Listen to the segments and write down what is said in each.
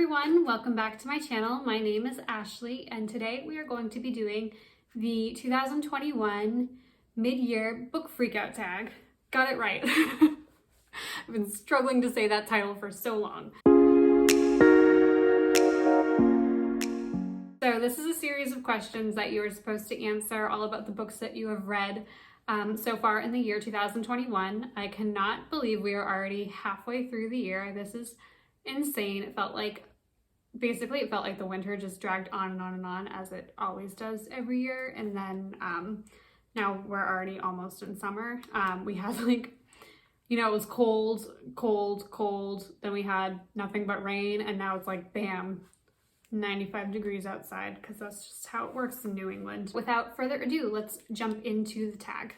everyone, welcome back to my channel. My name is Ashley and today we are going to be doing the 2021 mid-year book freakout tag. Got it right. I've been struggling to say that title for so long. So this is a series of questions that you are supposed to answer all about the books that you have read so far in the year 2021. I cannot believe we are already halfway through the year. This is insane. It felt like the winter just dragged on and on and on, as it always does every year. And then now we're already almost in summer. We had it was cold. Then we had nothing but rain, and now it's like bam, 95 degrees outside, because that's just how it works in New England. Without further ado, let's jump into the tag.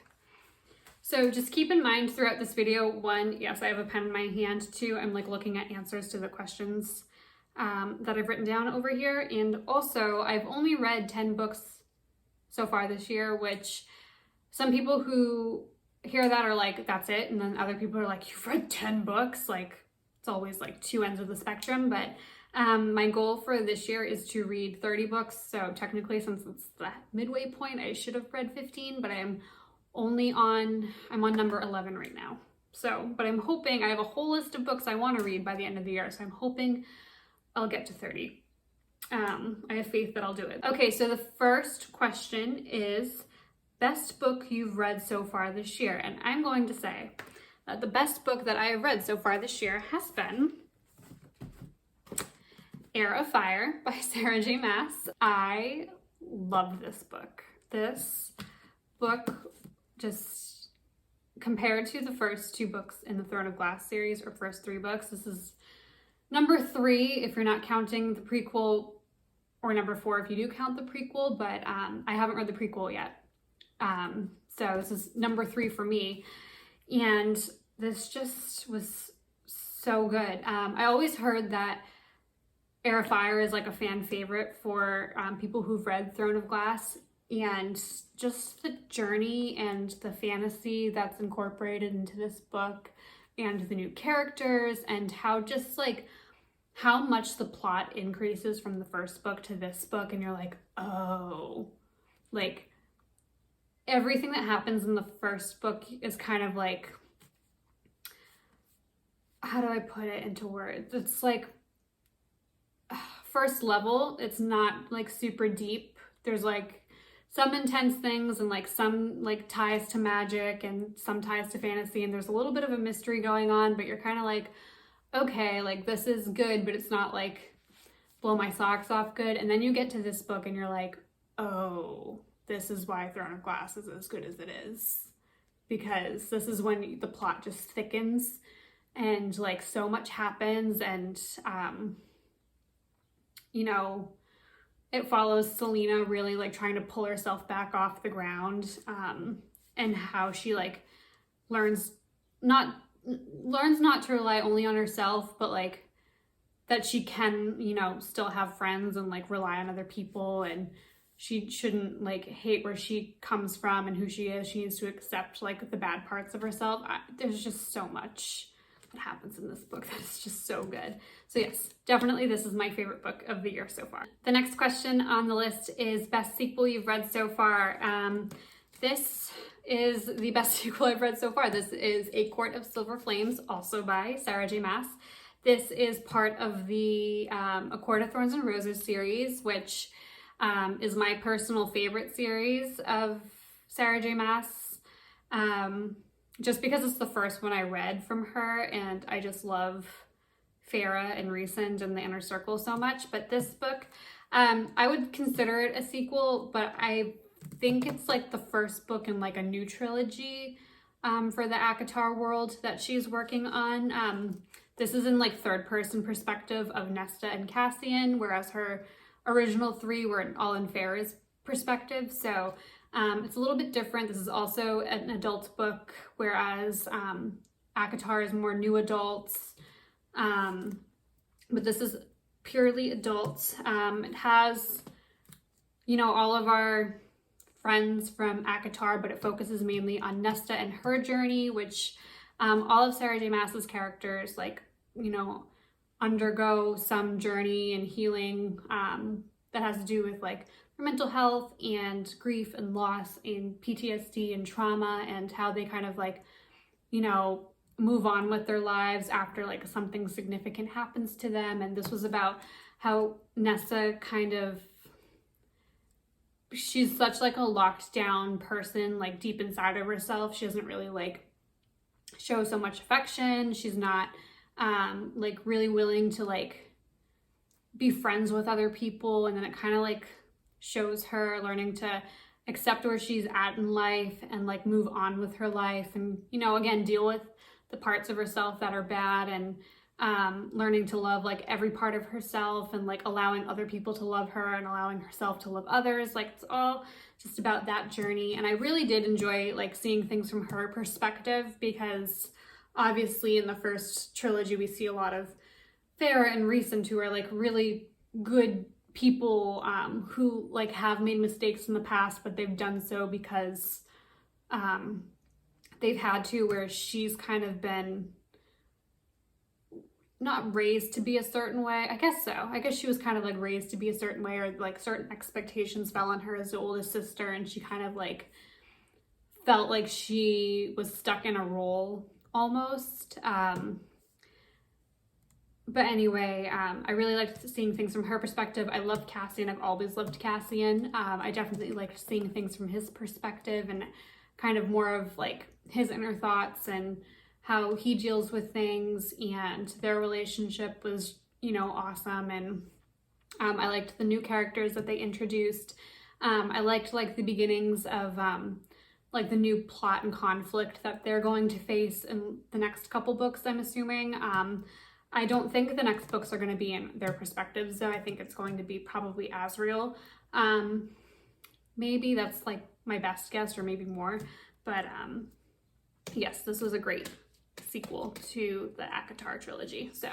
So just keep in mind throughout this video, one, yes, I have a pen in my hand. Two, I'm looking at answers to the questions that I've written down over here. And also, I've only read 10 books so far this year, which some people who hear that are like, that's it. And then other people are like, you've read 10 books? It's always two ends of the spectrum. But my goal for this year is to read 30 books. So technically, since it's the midway point, I should have read 15, but I'm on number 11 right now. So, but I'm hoping, I have a whole list of books I want to read by the end of the year. So I'm hoping I'll get to 30. I have faith that I'll do it. Okay, so the first question is best book you've read so far this year. And I'm going to say that the best book that I have read so far this year has been Heir of Fire by Sarah J. Maas. I love this book. This book, just compared to the first two books in the Throne of Glass series, or first three books, this is number 3 if you're not counting the prequel, or number 4 if you do count the prequel, but I haven't read the prequel yet. So this is number 3 for me, and this just was so good. I always heard that Heir of Fire is a fan favorite for people who've read Throne of Glass, and just the journey and the fantasy that's incorporated into this book, and the new characters, and how just how much the plot increases from the first book to this book, and you're like, oh, everything that happens in the first book is kind of how do I put it into words? It's first level. It's not super deep. There's some intense things, and some ties to magic and some ties to fantasy, and there's a little bit of a mystery going on, but you're kind of okay, this is good, but it's not blow my socks off good. And then you get to this book and you're like, oh, this is why Throne of Glass is as good as it is, because this is when the plot just thickens and so much happens, and it follows Selena really trying to pull herself back off the ground, and how she learns not to rely only on herself, but that she can still have friends and rely on other people, and she shouldn't hate where she comes from and who she is. She needs to accept the bad parts of herself. There's just so much that happens in this book that is just so good. So yes, definitely this is my favorite book of the year so far. The next question on the list is best sequel you've read so far. This is the best sequel I've read so far. This is A Court of Silver Flames, also by Sarah J. Maas. This is part of the A Court of Thorns and Roses series, which is my personal favorite series of Sarah J. Maas. Just because it's the first one I read from her, and I just love Farah and Rhysand and the Inner Circle so much. But this book, I would consider it a sequel, but I think it's the first book in a new trilogy for the ACOTAR world that she's working on. This is in third person perspective of Nesta and Cassian, whereas her original 3 were all in Farah's perspective. So it's a little bit different. This is also an adult book, whereas ACOTAR is more new adults. But this is purely adult. It has, all of our friends from ACOTAR, but it focuses mainly on Nesta and her journey, which all of Sarah J. Maas's characters, undergo some journey and healing that has to do with like her mental health and grief and loss and PTSD and trauma, and how they kind of like, you know, move on with their lives after like something significant happens to them. And this was about how Nessa kind of, she's such like a locked down person, like deep inside of herself. She doesn't really like show so much affection. She's not like really willing to like be friends with other people. And then it kind of like shows her learning to accept where she's at in life and like move on with her life, and, you know, again, deal with the parts of herself that are bad, and learning to love like every part of herself, and like allowing other people to love her and allowing herself to love others. Like it's all just about that journey. And I really did enjoy like seeing things from her perspective, because obviously in the first trilogy we see a lot of Farrah and Rhysand, who are like really good people who like have made mistakes in the past, but they've done so because they've had to, where she's kind of been not raised to be a certain way. I guess so. I guess she was kind of like raised to be a certain way, or like certain expectations fell on her as the oldest sister, and she kind of like felt like she was stuck in a role almost. But anyway, I really liked seeing things from her perspective. I loved Cassian. I've always loved Cassian. I definitely liked seeing things from his perspective, and kind of more of like his inner thoughts and how he deals with things, and their relationship was, you know, awesome. And I liked the new characters that they introduced. I liked like the beginnings of like the new plot and conflict that they're going to face in the next couple books, I'm assuming. I don't think the next books are going to be in their perspectives, though. I think it's going to be probably Asriel. Maybe that's like my best guess, or maybe more. But yes, this was a great sequel to the ACOTAR trilogy. So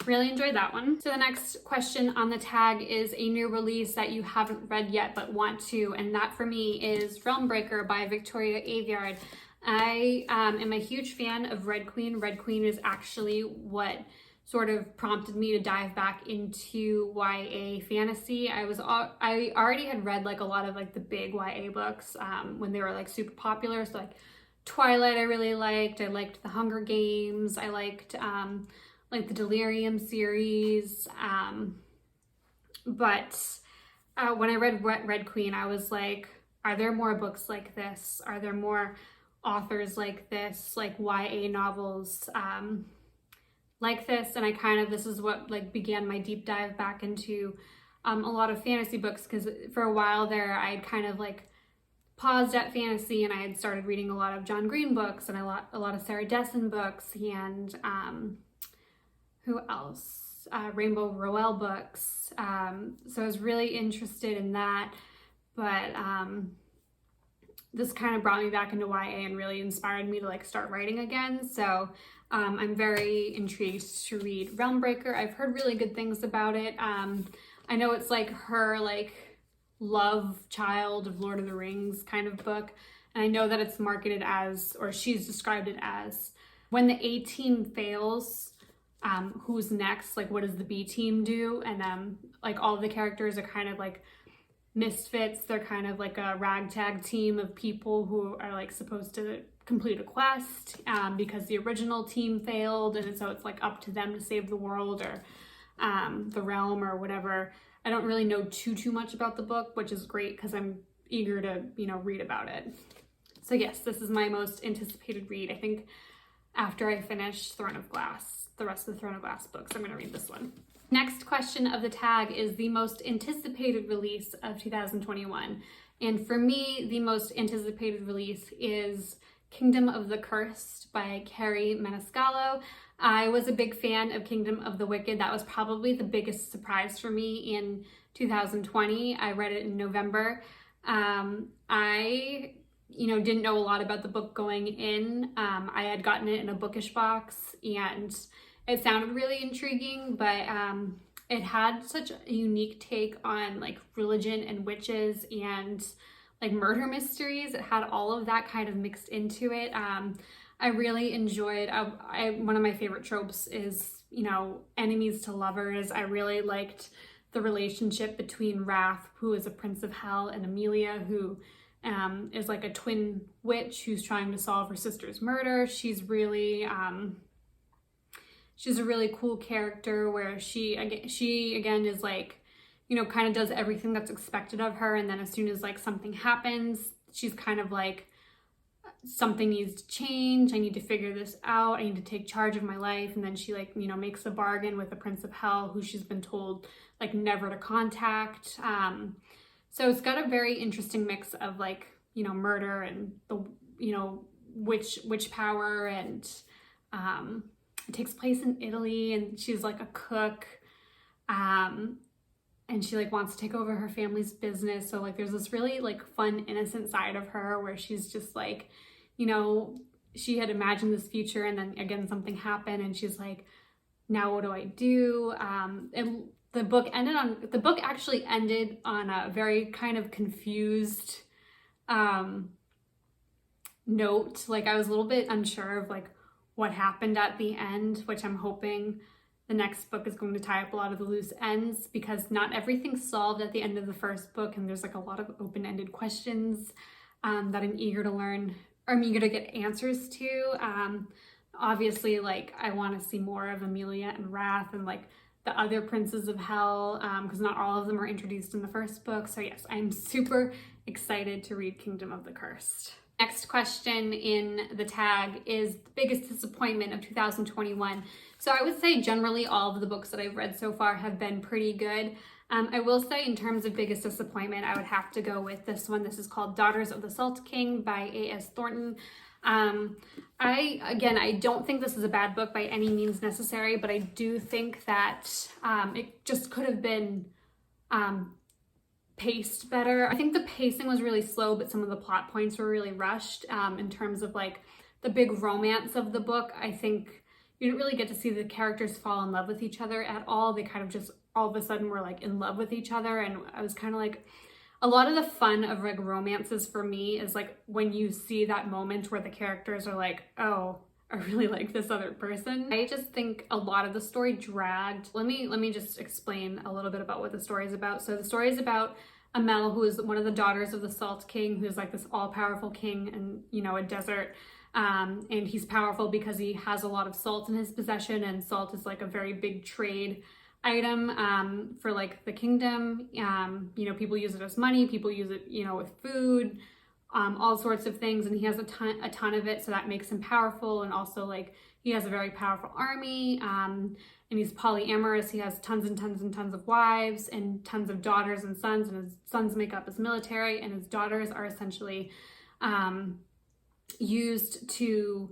really enjoyed that one. So the next question on the tag is a new release that you haven't read yet but want to, and that for me is Realmbreaker by Victoria Aveyard. I am a huge fan of Red Queen. Red Queen is actually what sort of prompted me to dive back into YA fantasy. I already had read like a lot of like the big YA books when they were like super popular. So like Twilight I really liked. I liked the Hunger Games. I liked like the Delirium series. But when I read Red Queen, I was like, are there more books like this? Are there more authors like this, like YA novels like this? And I kind of, this is what like began my deep dive back into a lot of fantasy books, because for a while there I had kind of like paused at fantasy, and I had started reading a lot of John Green books and a lot of Sarah Dessen books, and who else? Rainbow Rowell books. So I was really interested in that, but this kind of brought me back into YA and really inspired me to like start writing again. So I'm very intrigued to read Realmbreaker. I've heard really good things about it. I know it's like her like love child of Lord of the Rings kind of book, and I know that it's marketed as, or she's described it as, when the A team fails, who's next? Like what does the B team do? And like all of the characters are kind of like misfits. They're kind of like a ragtag team of people who are like supposed to complete a quest because the original team failed, and so it's like up to them to save the world or the realm or whatever. I don't really know too much about the book, which is great because I'm eager to, you know, read about it. So yes, this is my most anticipated read. I think after I finish Throne of Glass, the rest of the Throne of Glass books, I'm going to read this one. Next question of the tag is the most anticipated release of 2021. And for me, the most anticipated release is Kingdom of the Cursed by Carrie Maniscalco. I was a big fan of Kingdom of the Wicked. That was probably the biggest surprise for me in 2020. I read it in November. I didn't know a lot about the book going in. I had gotten it in a bookish box and it sounded really intriguing, but it had such a unique take on like religion and witches and like murder mysteries. It had all of that kind of mixed into it. I really enjoyed, one of my favorite tropes is you know, enemies to lovers. I really liked the relationship between Wrath, who is a prince of hell, and Amelia, who is like a twin witch who's trying to solve her sister's murder. She's a really cool character, where she again is like, you know, kind of does everything that's expected of her, and then as soon as like something happens, she's kind of like, something needs to change, I need to figure this out, I need to take charge of my life. And then she, like, you know, makes a bargain with the Prince of Hell, who she's been told like never to contact. So it's got a very interesting mix of, like, you know, murder and the, you know, witch power, and it takes place in Italy, and she's like a cook, and she like wants to take over her family's business. So like there's this really like fun, innocent side of her where she's just like, you know, she had imagined this future, and then again something happened, and she's like, now what do I do? And the book actually ended on a very kind of confused note. Like I was a little bit unsure of like what happened at the end, which I'm hoping the next book is going to tie up a lot of the loose ends, because not everything's solved at the end of the first book, and there's like a lot of open-ended questions that I'm eager to learn, or I'm eager to get answers to. Obviously, like, I want to see more of Amelia and Wrath and like the other princes of hell, because not all of them are introduced in the first book. So yes, I'm super excited to read Kingdom of the Cursed. Next question in the tag is the biggest disappointment of 2021. So I would say generally all of the books that I've read so far have been pretty good. I will say in terms of biggest disappointment, I would have to go with this one. This is called Daughters of the Salt King by A.S. Thornton. I don't think this is a bad book by any means necessary, but I do think that it just could have been paced better. I think the pacing was really slow, but some of the plot points were really rushed. In terms of like the big romance of the book, I think you didn't really get to see the characters fall in love with each other at all. They kind of just all of a sudden were like in love with each other, and I was kind of like, a lot of the fun of like romances for me is like when you see that moment where the characters are like, oh, I really like this other person. I just think a lot of the story dragged. Let me just explain a little bit about what the story is about. So the story is about Amel, who is one of the daughters of the Salt King, who's like this all-powerful king in, you know, a desert. And he's powerful because he has a lot of salt in his possession, and salt is like a very big trade item for like the kingdom. You know, people use it as money, people use it, you know, with food, all sorts of things, and he has a ton of it, so that makes him powerful. And also like he has a very powerful army, and he's polyamorous. He has tons and tons and tons of wives and tons of daughters and sons, and his sons make up his military, and his daughters are essentially used to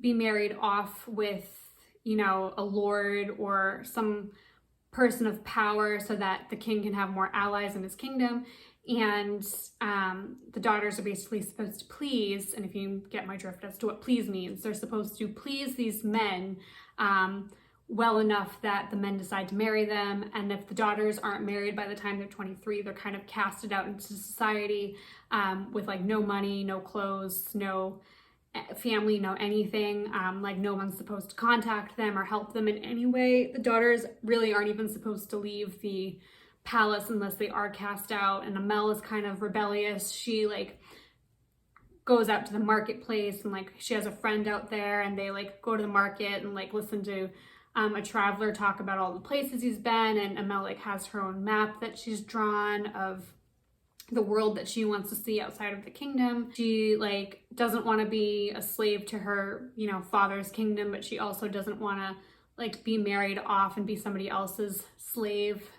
be married off with, you know, a lord or some person of power, so that the king can have more allies in his kingdom. And the daughters are basically supposed to please, and if you get my drift as to what please means, they're supposed to please these men well enough that the men decide to marry them. And if the daughters aren't married by the time they're 23, they're kind of casted out into society with like no money, no clothes, no family, no anything. Like no one's supposed to contact them or help them in any way. The daughters really aren't even supposed to leave the palace unless they are cast out. And Amel is kind of rebellious. She like goes out to the marketplace, and like she has a friend out there, and they like go to the market and like listen to a traveler talk about all the places he's been. And Amel like has her own map that she's drawn of the world that she wants to see outside of the kingdom. She like doesn't want to be a slave to her, you know, father's kingdom, but she also doesn't want to like be married off and be somebody else's slave.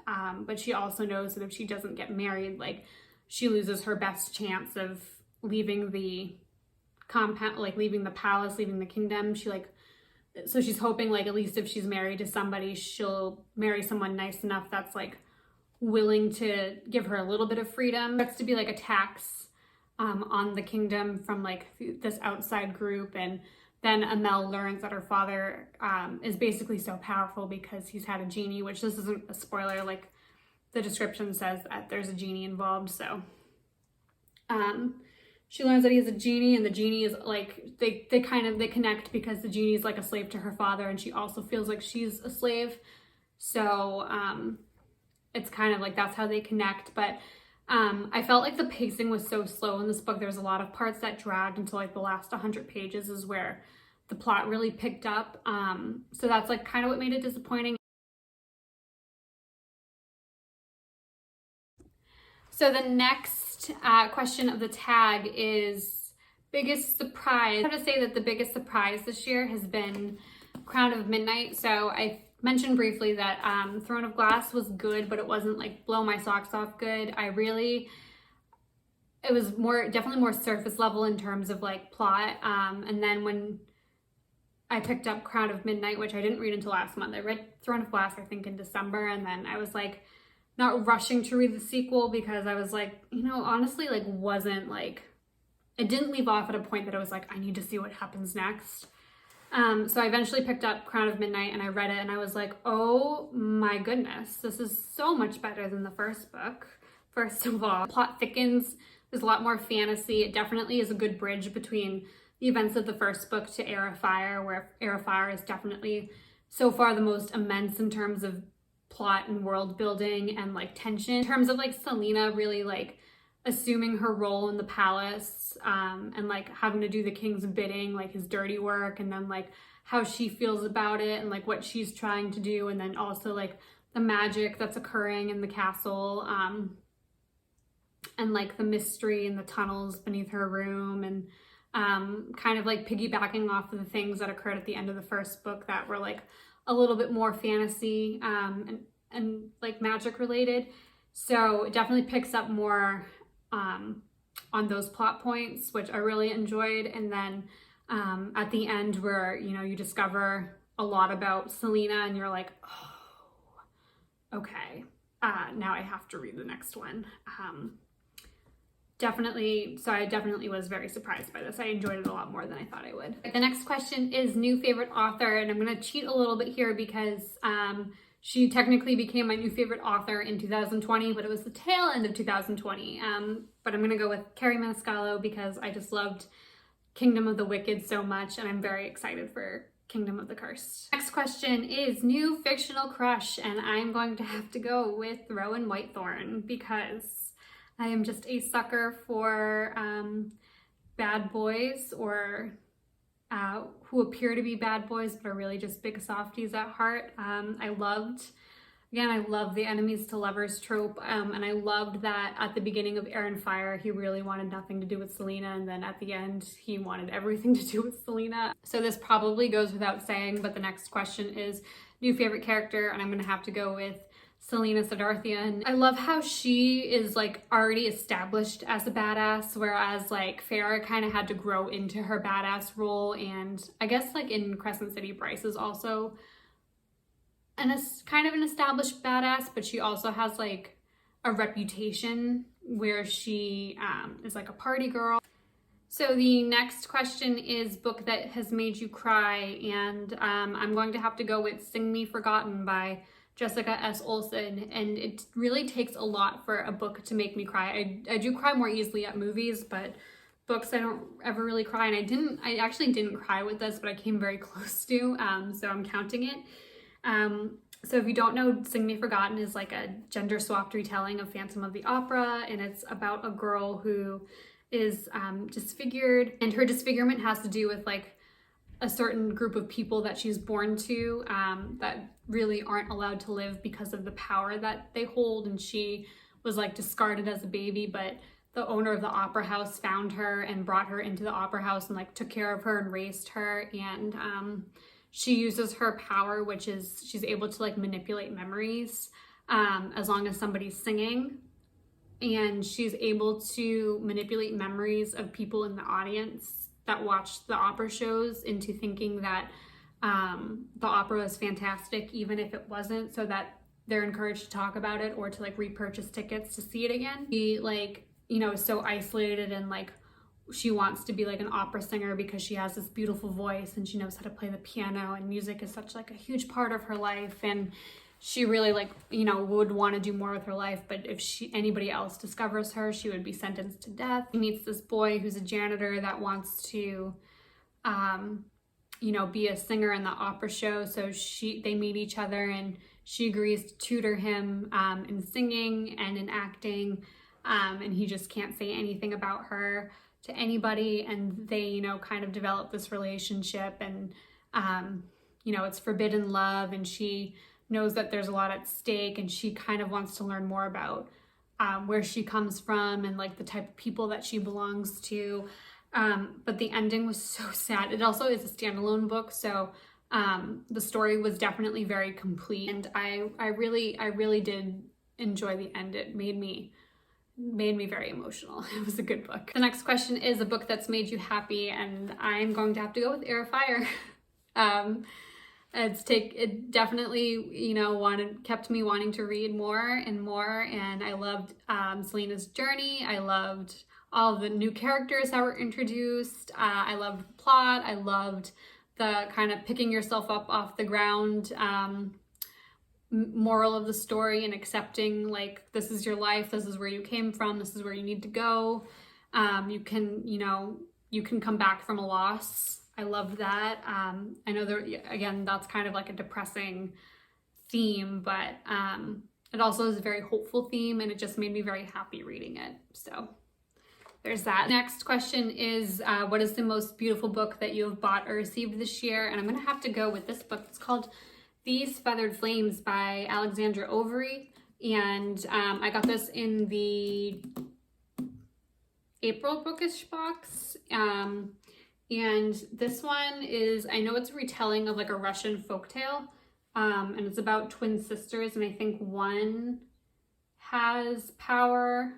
But she also knows that if she doesn't get married, like she loses her best chance of leaving the compound, like leaving the palace, leaving the kingdom. So she's hoping like at least if she's married to somebody, she'll marry someone nice enough that's like willing to give her a little bit of freedom. That's to be like a tax on the kingdom from like this outside group. And then Amel learns that her father is basically so powerful because he's had a genie, which this isn't a spoiler, like the description says that there's a genie involved. So she learns that he has a genie, and the genie is like, they connect because the genie is like a slave to her father, and she also feels like she's a slave. So it's kind of like that's how they connect. But I felt like the pacing was so slow in this book. There's a lot of parts that dragged until like the last 100 pages is where the plot really picked up. So that's like kind of what made it disappointing. So the next question of the tag is biggest surprise. I have to say that the biggest surprise this year has been Crown of Midnight. So I mentioned briefly that Throne of Glass was good, but it wasn't like blow my socks off good. It was definitely more surface level in terms of like plot. And then when I picked up Crown of Midnight, which I didn't read until last month, I read Throne of Glass, I think in December. And then I was like, not rushing to read the sequel because I was like, you know, honestly, like wasn't like, it didn't leave off at a point that I was like, I need to see what happens next. So I eventually picked up Crown of Midnight and I read it and I was like, oh my goodness, this is so much better than the first book. First of all, plot thickens, there's a lot more fantasy. It definitely is a good bridge between the events of the first book to Heir of Fire, where Heir of Fire is definitely so far the most immense in terms of plot and world building and like tension. In terms of like Selena really like assuming her role in the palace and like having to do the king's bidding, like his dirty work, and then like how she feels about it and like what she's trying to do, and then also like the magic that's occurring in the castle and like the mystery and the tunnels beneath her room, and kind of like piggybacking off of the things that occurred at the end of the first book that were like a little bit more fantasy and like magic related. So it definitely picks up more on those plot points, which I really enjoyed. And then at the end where, you know, you discover a lot about Selena and you're like, oh, okay, now I have to read the next one. So I definitely was very surprised by this. I enjoyed it a lot more than I thought I would. The next question is new favorite author, and I'm gonna cheat a little bit here because she technically became my new favorite author in 2020, but it was the tail end of 2020. But I'm gonna go with Carrie Maniscalco because I just loved Kingdom of the Wicked so much, and I'm very excited for Kingdom of the Cursed. Next question is new fictional crush, and I'm going to have to go with Rowan Whitethorn because I am just a sucker for bad boys, or who appear to be bad boys but are really just big softies at heart. I love the enemies to lovers trope, and I loved that at the beginning of Heir and Fire he really wanted nothing to do with Selena, and then at the end he wanted everything to do with Selena. So this probably goes without saying, but the next question is new favorite character, and I'm gonna have to go with Selena Siddharthian. I love how she is like already established as a badass, whereas like Farrah kind of had to grow into her badass role, and I guess like in Crescent City, Bryce is also kind of an established badass, but she also has like a reputation where she is like a party girl. So the next question is book that has made you cry, and I'm going to have to go with Sing Me Forgotten by Jessica S. Olsen, and it really takes a lot for a book to make me cry. I do cry more easily at movies, but books I don't ever really cry, and I actually didn't cry with this, but I came very close to, so I'm counting it. So if you don't know, Sing Me Forgotten is like a gender swapped retelling of Phantom of the Opera, and it's about a girl who is disfigured, and her disfigurement has to do with like a certain group of people that she's born to that really aren't allowed to live because of the power that they hold, and she was like discarded as a baby, but the owner of the opera house found her and brought her into the opera house and like took care of her and raised her, and she uses her power, which is she's able to like manipulate memories as long as somebody's singing, and she's able to manipulate memories of people in the audience that watched the opera shows into thinking that the opera is fantastic, even if it wasn't, so that they're encouraged to talk about it or to like repurchase tickets to see it again. She like, you know, is so isolated, and like she wants to be like an opera singer because she has this beautiful voice and she knows how to play the piano, and music is such like a huge part of her life, and she really like, you know, would want to do more with her life, but if anybody else discovers her, she would be sentenced to death. She meets this boy who's a janitor that wants to, you know, be a singer in the opera show. So they meet each other, and she agrees to tutor him in singing and in acting, and he just can't say anything about her to anybody, and they, you know, kind of develop this relationship, and you know, it's forbidden love, and she knows that there's a lot at stake, and she kind of wants to learn more about where she comes from and like the type of people that she belongs to. But the ending was so sad. It also is a standalone book, so the story was definitely very complete, and I really did enjoy the end. It made me very emotional. It was a good book. The next question is a book that's made you happy, and I'm going to have to go with Air of Fire. It definitely, you know, kept me wanting to read more and more, and I loved Selena's journey. I loved all the new characters that were introduced. I loved the plot. I loved the kind of picking yourself up off the ground moral of the story, and accepting like, this is your life, this is where you came from, this is where you need to go. You can come back from a loss. I loved that. I know again, that's kind of like a depressing theme, but it also is a very hopeful theme, and it just made me very happy reading it. So there's that. Next question is, what is the most beautiful book that you have bought or received this year? And I'm gonna have to go with this book. It's called These Feathered Flames by Alexandra Overy. And I got this in the April bookish box. And this one is, I know it's a retelling of like a Russian folktale, and it's about twin sisters, and I think one has power.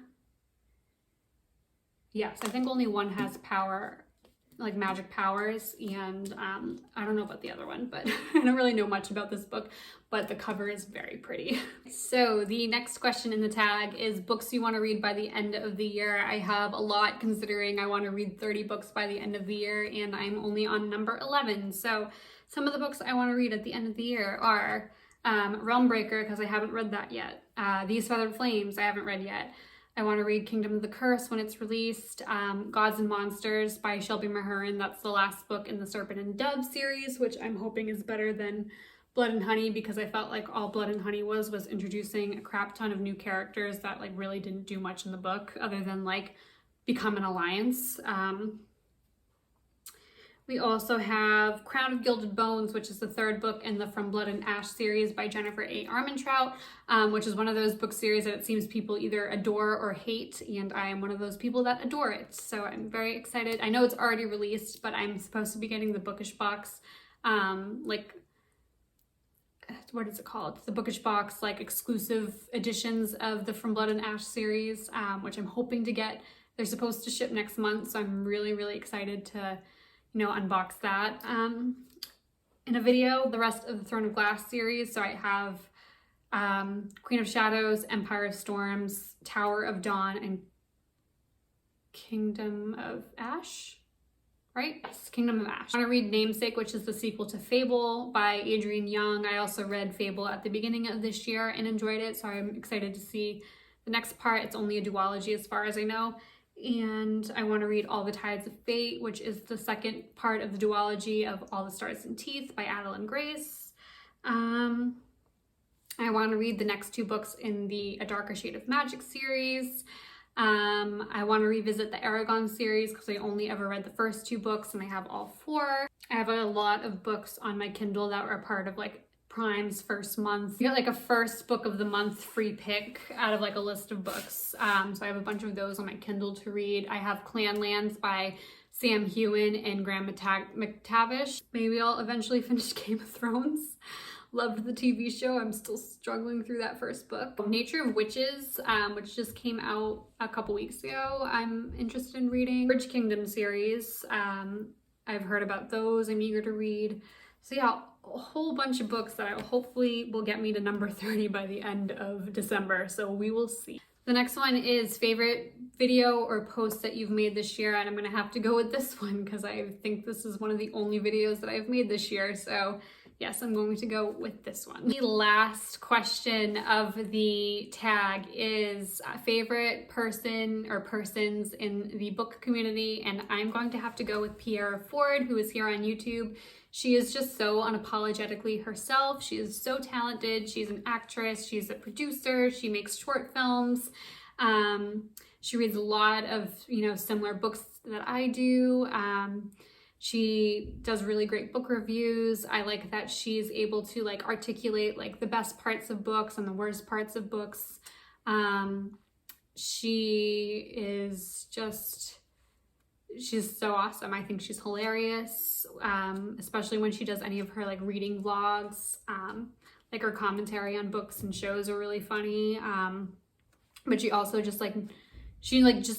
Yes, I think only one has power, like magic powers, and I don't know about the other one, but I don't really know much about this book, but the cover is very pretty. So the next question in the tag is books you want to read by the end of the year. I have a lot, considering I want to read 30 books by the end of the year, and I'm only on number 11. So some of the books I want to read at the end of the year are Realm Breaker, because I haven't read that yet. These Feathered Flames, I haven't read yet. I want to read Kingdom of the Curse when it's released. Gods and Monsters by Shelby Mahurin. That's the last book in the Serpent and Dove series, which I'm hoping is better than Blood and Honey, because I felt like all Blood and Honey was introducing a crap ton of new characters that like really didn't do much in the book other than like become an alliance. We also have Crown of Gilded Bones, which is the third book in the From Blood and Ash series by Jennifer A. Armentrout, which is one of those book series that it seems people either adore or hate, and I am one of those people that adore it. So I'm very excited. I know it's already released, but I'm supposed to be getting the bookish box, like, what is it called? The bookish box, like exclusive editions of the From Blood and Ash series, which I'm hoping to get. They're supposed to ship next month, so I'm really, really excited to unbox that in a video. The rest of the Throne of Glass series, so I have Queen of Shadows, Empire of Storms, Tower of Dawn, and Kingdom of Ash, right? Yes, Kingdom of Ash. I want to read Namesake, which is the sequel to Fable by Adrienne Young. I also read Fable at the beginning of this year and enjoyed it, so I'm excited to see the next part. It's only a duology as far as I know. And I want to read All the Tides of Fate, which is the second part of the duology of All the Stars and Teeth by Adeline Grace. I want to read the next two books in the A Darker Shade of Magic series. I want to revisit the Aragon series because I only ever read the first two books and I have all four. I have a lot of books on my Kindle that were part of like Prime's first month. You get like a first book of the month free pick out of like a list of books. So I have a bunch of those on my Kindle to read. I have Clanlands by Sam Heughan and Graham McTavish. Maybe I'll eventually finish Game of Thrones. Loved the TV show. I'm still struggling through that first book. Nature of Witches, which just came out a couple weeks ago. I'm interested in reading. Bridge Kingdom series. I've heard about those. I'm eager to read. So yeah, a whole bunch of books that I hopefully will get me to number 30 by the end of December. So we will see. The next one is favorite video or post that you've made this year. And I'm going to have to go with this one because I think this is one of the only videos that I've made this year. So yes, I'm going to go with this one. The last question of the tag is favorite person or persons in the book community, and I'm going to have to go with Pierre Ford, who is here on YouTube. She is just so unapologetically herself. She is so talented. She's an actress. She's a producer. She makes short films. She reads a lot of, similar books that I do. She does really great book reviews. I like that she's able to like articulate like the best parts of books and the worst parts of books. She's so awesome. I think she's hilarious, especially when she does any of her like reading vlogs. Like her commentary on books and shows are really funny. But she also just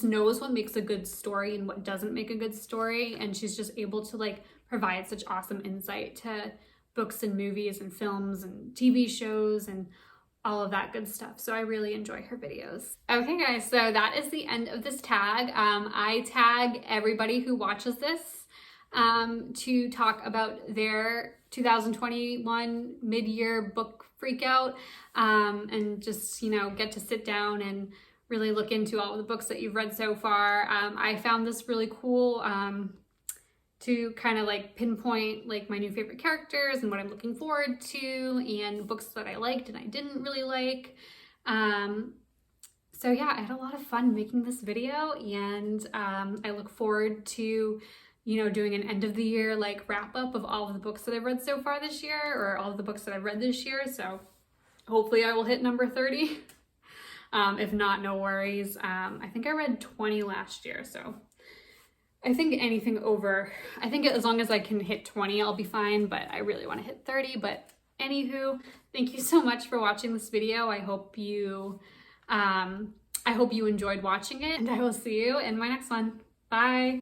knows what makes a good story and what doesn't make a good story. And she's just able to like provide such awesome insight to books and movies and films and TV shows and all of that good stuff. So I really enjoy her videos. Okay guys, so that is the end of this tag. I tag everybody who watches this to talk about their 2021 mid-year book freakout, and just, get to sit down and really look into all of the books that you've read so far. I found this really cool to kind of like pinpoint like my new favorite characters and what I'm looking forward to, and books that I liked and I didn't really like. So yeah, I had a lot of fun making this video, and I look forward to doing an end of the year like wrap up of all of the books that I've read so far this year, or all of the books that I've read this year. So hopefully I will hit number 30. If not, no worries. I think I read 20 last year, so I think anything over, I think as long as I can hit 20, I'll be fine, but I really want to hit 30. But anywho, thank you so much for watching this video. I hope you enjoyed watching it, and I will see you in my next one. Bye.